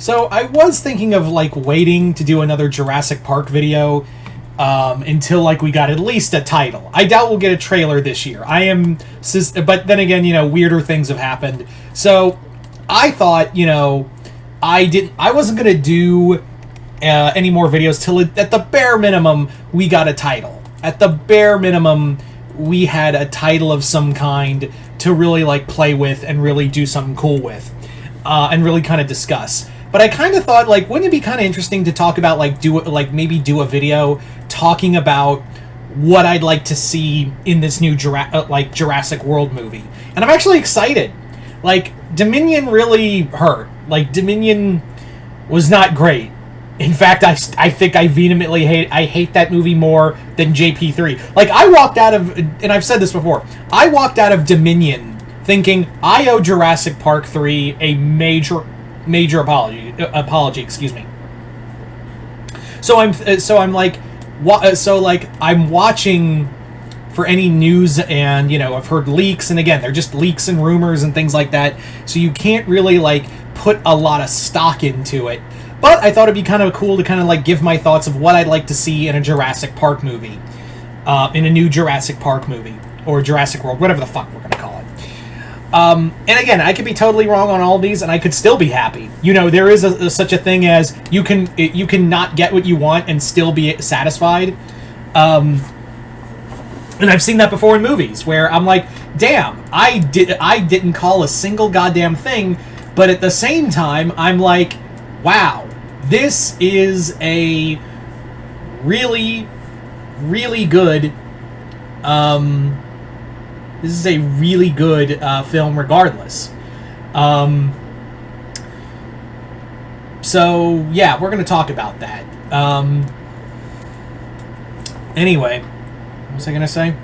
So I was thinking of like waiting to do another Jurassic Park video until like we got at least a title. I doubt we'll get a trailer this year. But then again, weirder things have happened. So I thought, I wasn't gonna do any more videos till at the bare minimum we got a title. At the bare minimum, we had a title of some kind to really like play with and really do something cool with, and really kind of discuss. But I kind of thought, like, wouldn't it be kind of interesting to talk about, maybe do a video talking about what I'd like to see in this new Jurassic World movie. And I'm actually excited. Like, Dominion really hurt. Like, Dominion was not great. In fact, I think I vehemently hate that movie more than JP3. Like, I walked out of, and I've said this before, I walked out of Dominion thinking I owe Jurassic Park 3 a major apology, excuse me. So I'm watching for any news, and I've heard leaks, and again, they're just leaks and rumors and things like that, so you can't really like put a lot of stock into it. But I thought it'd be kind of cool to kind of like give my thoughts of what I'd like to see in a Jurassic Park movie, in a new Jurassic Park movie, or Jurassic World, whatever the fuck we're gonna call it. And again, I could be totally wrong on all of these, and I could still be happy. There is such a thing as you can not get what you want and still be satisfied. And I've seen that before in movies where I'm like, damn, I didn't call a single goddamn thing, but at the same time, I'm like, wow, this is a really, really good. This is a really good film regardless. So, yeah, we're going to talk about that. Anyway, what was I going to say?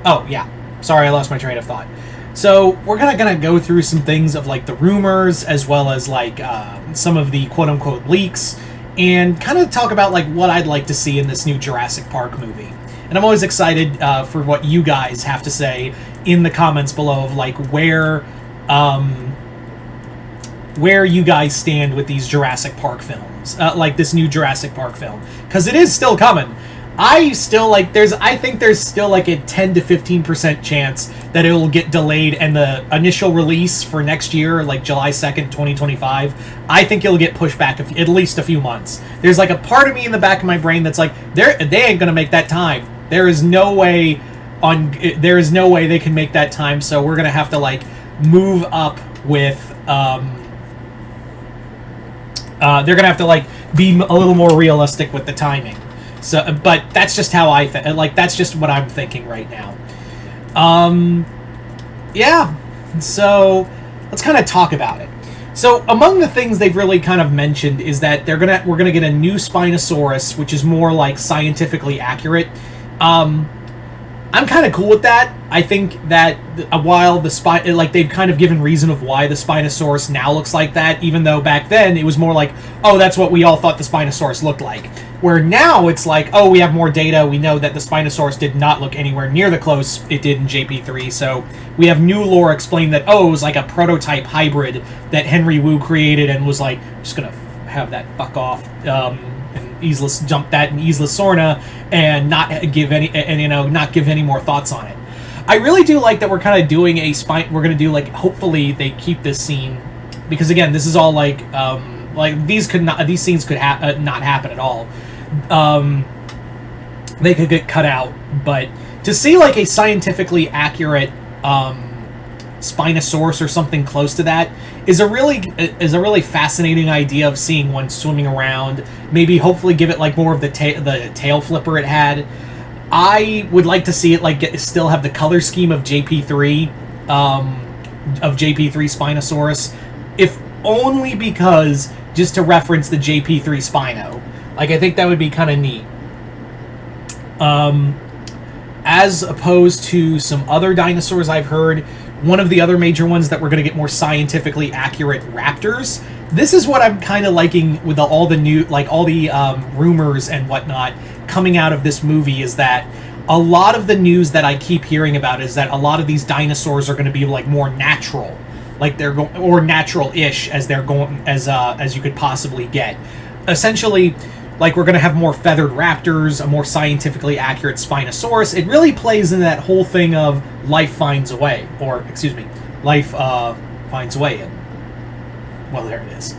Oh, yeah. Sorry, I lost my train of thought. So, we're gonna go through some things of, like, the rumors, as well as, like, some of the quote-unquote leaks, and kind of talk about like what I'd like to see in this new Jurassic Park movie. And I'm always excited for what you guys have to say in the comments below of like where you guys stand with these Jurassic Park films, like this new Jurassic Park film, because it is still coming. I think there's still like a 10 to 15% chance that it will get delayed, and the initial release for next year, like July 2nd, 2025, I think it'll get pushed back at least a few months. There's like a part of me in the back of my brain that's like, they ain't gonna make that time. There is no way they can make that time, so we're gonna have to like move up with they're gonna have to like be a little more realistic with the timing. So, but that's just how that's just what I'm thinking right now. Yeah. So let's kind of talk about it. So among the things they've really kind of mentioned is that we're gonna get a new Spinosaurus, which is more like scientifically accurate. I'm kind of cool with that. I think that while they've kind of given reason of why the Spinosaurus now looks like that, even though back then it was more like, oh, that's what we all thought the Spinosaurus looked like. Where now it's like, oh, we have more data. We know that the Spinosaurus did not look anywhere near the close it did in JP3. So we have new lore explaining that, oh, it was like a prototype hybrid that Henry Wu created and was like, just gonna have that fuck off. Jump that in Isla Sorna and not give any more thoughts on it. I really do like that we're kind of doing we're gonna do like, hopefully they keep this scene, because again, this is all like these scenes could not happen at all. They could get cut out, but to see like a scientifically accurate Spinosaurus or something close to that is a really fascinating idea of seeing one swimming around. Maybe hopefully give it like more of the tail flipper it had. I would like to see it like still have the color scheme of JP3 Spinosaurus, if only because just to reference the JP3 Spino. Like, I think that would be kind of neat. As opposed to some other dinosaurs I've heard, one of the other major ones that we're going to get more scientifically accurate raptors. This is what I'm kind of liking with all the rumors and whatnot coming out of this movie, is that a lot of the news that I keep hearing about is that a lot of these dinosaurs are going to be like more natural, like they're going, or natural-ish as they're going, as you could possibly get. Essentially, like we're going to have more feathered raptors, a more scientifically accurate Spinosaurus. It really plays in that whole thing of life finds a way, or excuse me, life finds a way. And well, there it is.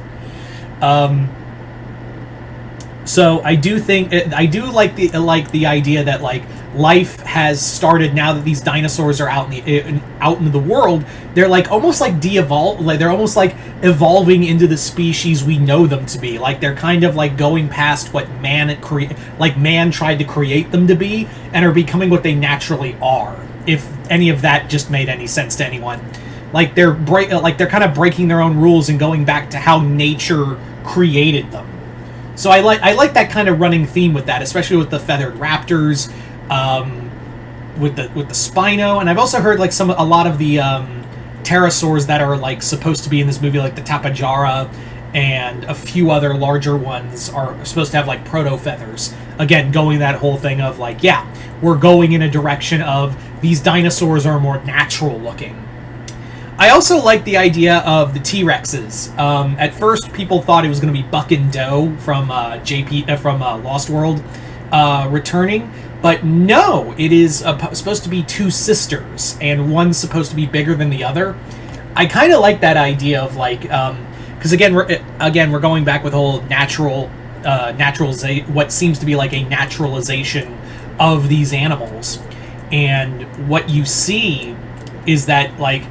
So I do think I do like the idea that like life has started now that these dinosaurs are out into the world. They're like almost like like they're almost like evolving into the species we know them to be. Like they're kind of like going past what man tried to create them to be, and are becoming what they naturally are. If any of that just made any sense to anyone, like they're kind of breaking their own rules and going back to how nature created them. So I like that kind of running theme with that, especially with the feathered raptors, with the Spino, and I've also heard like a lot of the pterosaurs that are like supposed to be in this movie, like the Tapajara, and a few other larger ones are supposed to have like proto feathers. Again, going that whole thing of like, yeah, we're going in a direction of these dinosaurs are more natural looking. I also like the idea of the T-Rexes. At first, people thought it was going to be Buck and Doe from Lost World returning, but no, it is supposed to be two sisters, and one's supposed to be bigger than the other. I kind of like that idea of like, because again we're going back with whole what seems to be like a naturalization of these animals, and what you see is that like.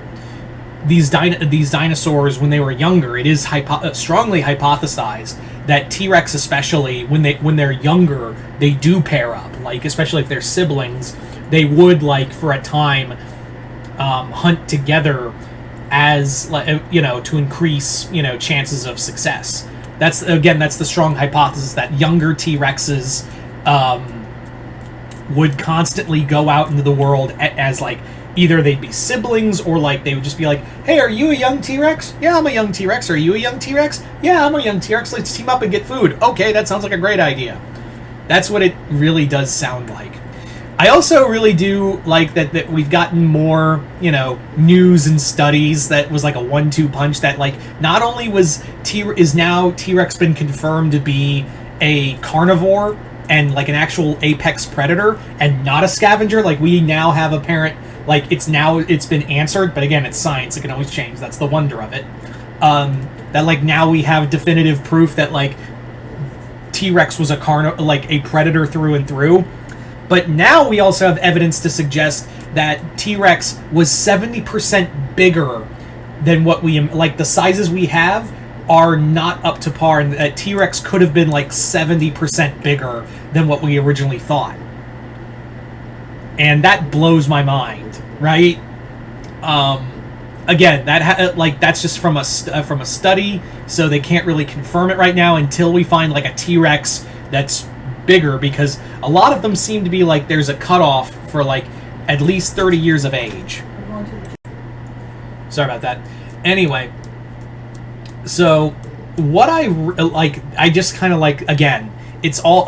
These dinosaurs, when they were younger, it is strongly hypothesized that T-Rex, especially when they're younger, they do pair up. Like especially if they're siblings, they would like for a time hunt together as to increase chances of success. That's the strong hypothesis that younger T-Rexes would constantly go out into the world as like. Either they'd be siblings, or like they would just be like, hey, are you a young T-Rex? Yeah, I'm a young T-Rex. Are you a young T-Rex? Yeah, I'm a young T-Rex. Let's team up and get food. Okay, that sounds like a great idea. That's what it really does sound like. I also really do like that we've gotten more, news and studies that was like a 1-2 punch that like not only is now T-Rex been confirmed to be a carnivore and like an actual apex predator and not a scavenger, like we now have apparent. Like, it's been answered, but again, it's science. It can always change. That's the wonder of it. That, like, now we have definitive proof that, like, T-Rex was a predator through and through. But now we also have evidence to suggest that T-Rex was 70% bigger than what the sizes we have are not up to par, and that T-Rex could have been, like, 70% bigger than what we originally thought. And that blows my mind, right? Again, that's just from a study, so they can't really confirm it right now until we find like a T-Rex that's bigger, because a lot of them seem to be like there's a cutoff for like at least 30 years of age. Sorry about that. Anyway, so what I just kind of like, again, it's all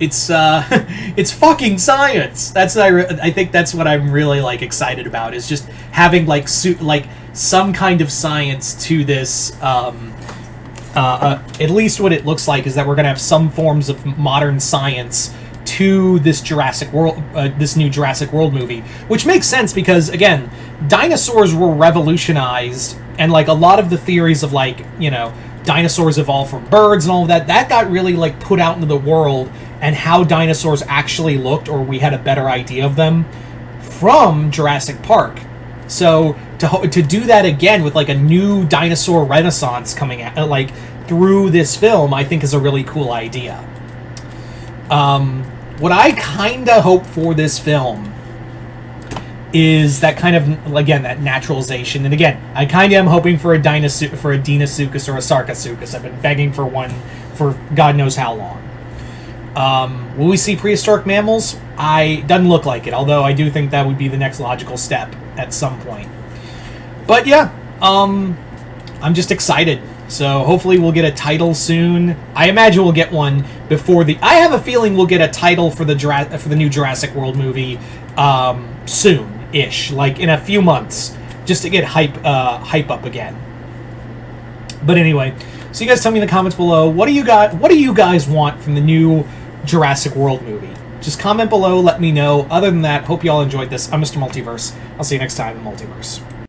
it's fucking science. I think that's what I'm really like excited about, is just having like some kind of science to this. At least what it looks like is that we're gonna have some forms of modern science to this this new Jurassic World movie, which makes sense because again, dinosaurs were revolutionized, and like a lot of the theories of like dinosaurs evolved from birds and all of that got really like put out into the world, and how dinosaurs actually looked, or we had a better idea of them from Jurassic Park. So to do that again with like a new dinosaur renaissance coming out like through this film, I think is a really cool idea. What I kind of hope for this film is that kind of, again, that naturalization. And again, I kind of am hoping for a Deinosuchus or a Sarcosuchus. I've been begging for one for God knows how long. Will we see prehistoric mammals? Doesn't look like it, although I do think that would be the next logical step at some point. But yeah, I'm just excited. So hopefully we'll get a title soon. I imagine we'll get one before the... I have a feeling we'll get a title for the new Jurassic World movie soon-ish, like in a few months, just to get hype up again. But anyway, so you guys tell me in the comments below, what do you guys want from the new Jurassic World movie? Just comment below, let me know. Other than that, hope you all enjoyed this. I'm Mr. Multiverse. I'll see you next time in Multiverse.